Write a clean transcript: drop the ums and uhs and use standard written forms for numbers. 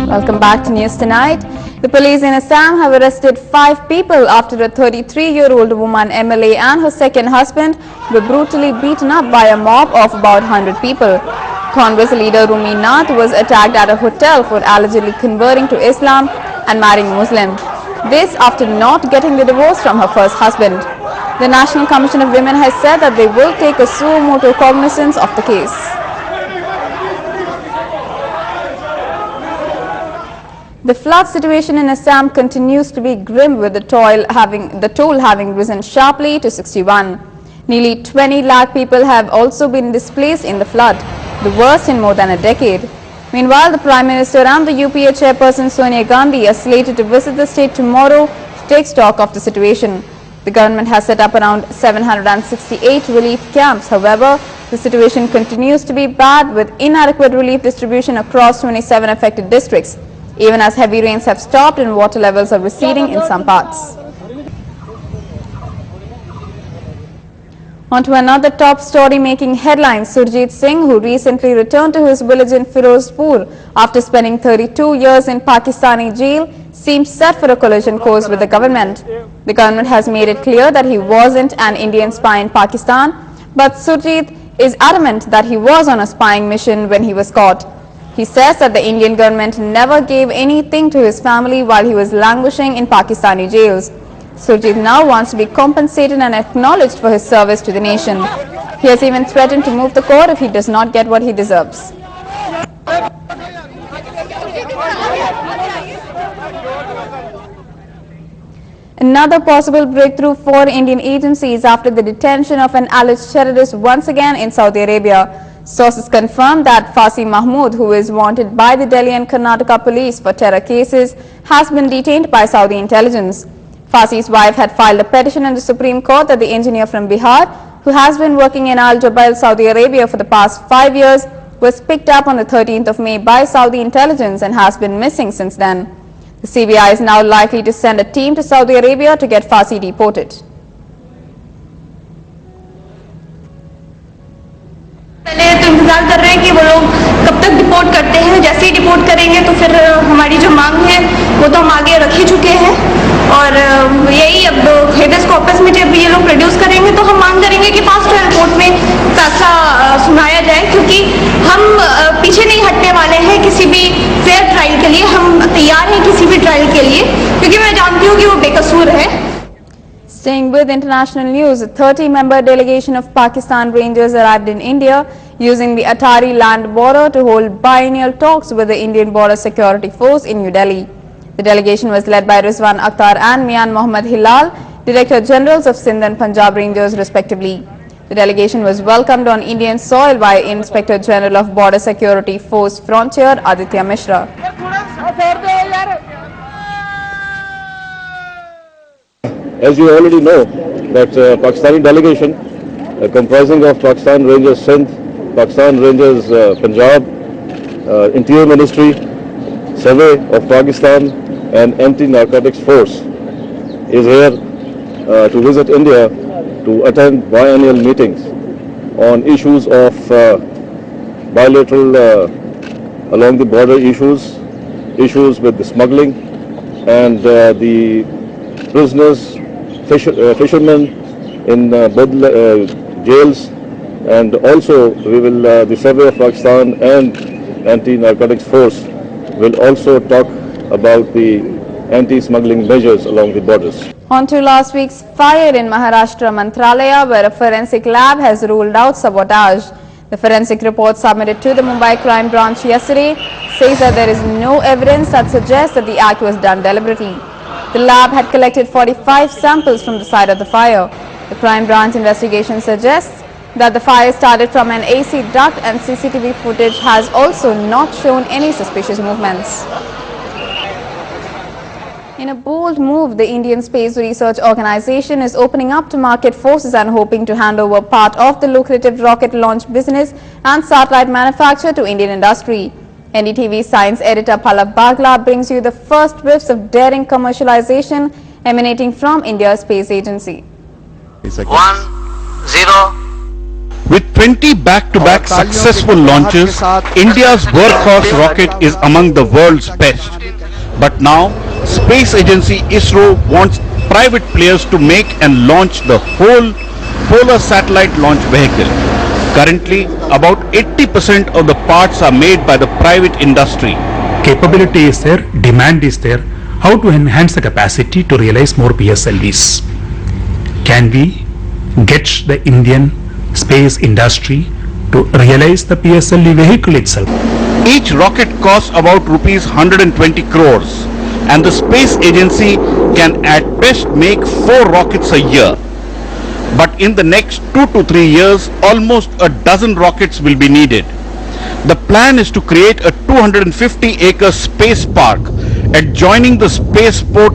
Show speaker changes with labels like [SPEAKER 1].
[SPEAKER 1] Welcome back to News Tonight. The police in Assam have arrested 5 people after a 33-year-old woman MLA and her second husband were brutally beaten up by a mob of about 100 people. Congress leader Rumi Nath was attacked at a hotel for allegedly converting to Islam and marrying Muslim. This after not getting the divorce from her first husband. The National Commission of Women has said that they will take a suo motu cognizance of the case. The flood situation in Assam continues to be grim, with the toll having risen sharply to 61. Nearly 20 lakh people have also been displaced in the flood, the worst in more than a decade. Meanwhile, the Prime Minister and the UPA chairperson Sonia Gandhi are slated to visit the state tomorrow to take stock of the situation. The government has set up around 768 relief camps. However, the situation continues to be bad, with inadequate relief distribution across 27 affected districts, even as heavy rains have stopped and water levels are receding in some parts. On to another top story making headlines. Surjit Singh, who recently returned to his village in Firozpur after spending 32 years in Pakistani jail, seems set for a collision course with the government. The government has made it clear that he wasn't an Indian spy in Pakistan, but Surjit is adamant that he was on a spying mission when he was caught. He says that the Indian government never gave anything to his family while he was languishing in Pakistani jails. Surjit now wants to be compensated and acknowledged for his service to the nation. He has even threatened to move the court if he does not get what he deserves. Another possible breakthrough for Indian agencies after the detention of an alleged terrorist once again in Saudi Arabia. Sources confirm that Fasi Mahmood, who is wanted by the Delhi and Karnataka police for terror cases, has been detained by Saudi intelligence. Fasi's wife had filed a petition in the Supreme Court that the engineer from Bihar, who has been working in Al Jubail, Saudi Arabia for the past 5 years, was picked up on the 13th of May by Saudi intelligence and has been missing since then. The CBI is now likely to send a team to Saudi Arabia to get Fasi deported.
[SPEAKER 2] पहले तो इंतजार कर रहे हैं कि वो लोग कब तक डिपोर्ट करते हैं। जैसे ही डिपोर्ट करेंगे तो फिर हमारी जो मांग है वो तो हम आगे रख ही चुके हैं, और यही अब हेबियस कॉर्पस में जब ये लोग प्रोड्यूस करेंगे तो हम मांग करेंगे कि फास्ट ट्रायल कोर्ट में फैसला सुनाया जाए, क्योंकि हम पीछे नहीं हटने वाले हैं किसी भी फेयर ट्रायल के लिए। हम तैयार हैं किसी भी ट्रायल के लिए, क्योंकि मैं जानती हूँ कि वो बेकसूर है।
[SPEAKER 1] Staying with international news, a 30-member delegation of Pakistan Rangers arrived in India using the Atari land border to hold biennial talks with the Indian Border Security Force in New Delhi. The delegation was led by Rizwan Akhtar and Mian Mohammad Hilal, Director Generals of Sindh and Punjab Rangers respectively. The delegation was welcomed on Indian soil by Inspector General of Border Security Force Frontier Aditya Mishra.
[SPEAKER 3] As you already know, that Pakistani delegation comprising of Pakistan Rangers Sindh, Pakistan Rangers Punjab, Interior Ministry, Survey of Pakistan and Anti-Narcotics Force is here to visit India to attend biennial meetings on issues of bilateral along the border issues with the smuggling and the prisoners, fishermen in both jails, and also we will the Survey of Pakistan and Anti-Narcotics Force will also talk about the anti-smuggling measures along the borders.
[SPEAKER 1] On to last week's fire in Maharashtra Mantralaya, where a forensic lab has ruled out sabotage. The forensic report submitted to the Mumbai Crime Branch yesterday says that there is no evidence that suggests that the act was done deliberately. The lab had collected 45 samples from the site of the fire. The Crime Branch investigation suggests that the fire started from an AC duct, and CCTV footage has also not shown any suspicious movements. In a bold move, the Indian Space Research Organization is opening up to market forces and hoping to hand over part of the lucrative rocket launch business and satellite manufacture to Indian industry. NDTV Science editor Pallav Bagla brings you the first whiffs of daring commercialization emanating from India's space agency.
[SPEAKER 4] 1, 0. With 20 back-to-back successful launches, India's workhorse rocket is among the world's best. But now, Space Agency ISRO wants private players to make and launch the whole Polar Satellite Launch Vehicle. Currently, about 80% of the parts are made by the private industry.
[SPEAKER 5] Capability is there, demand is there. How to enhance the capacity to realize more PSLVs? Can we get the Indian space industry to realize the PSLV vehicle itself?
[SPEAKER 4] Each rocket costs about rupees 120 crores and the Space Agency can at best make 4 rockets a year. But in the next 2 to 3 years, almost a dozen rockets will be needed. The plan is to create a 250-acre space park adjoining the spaceport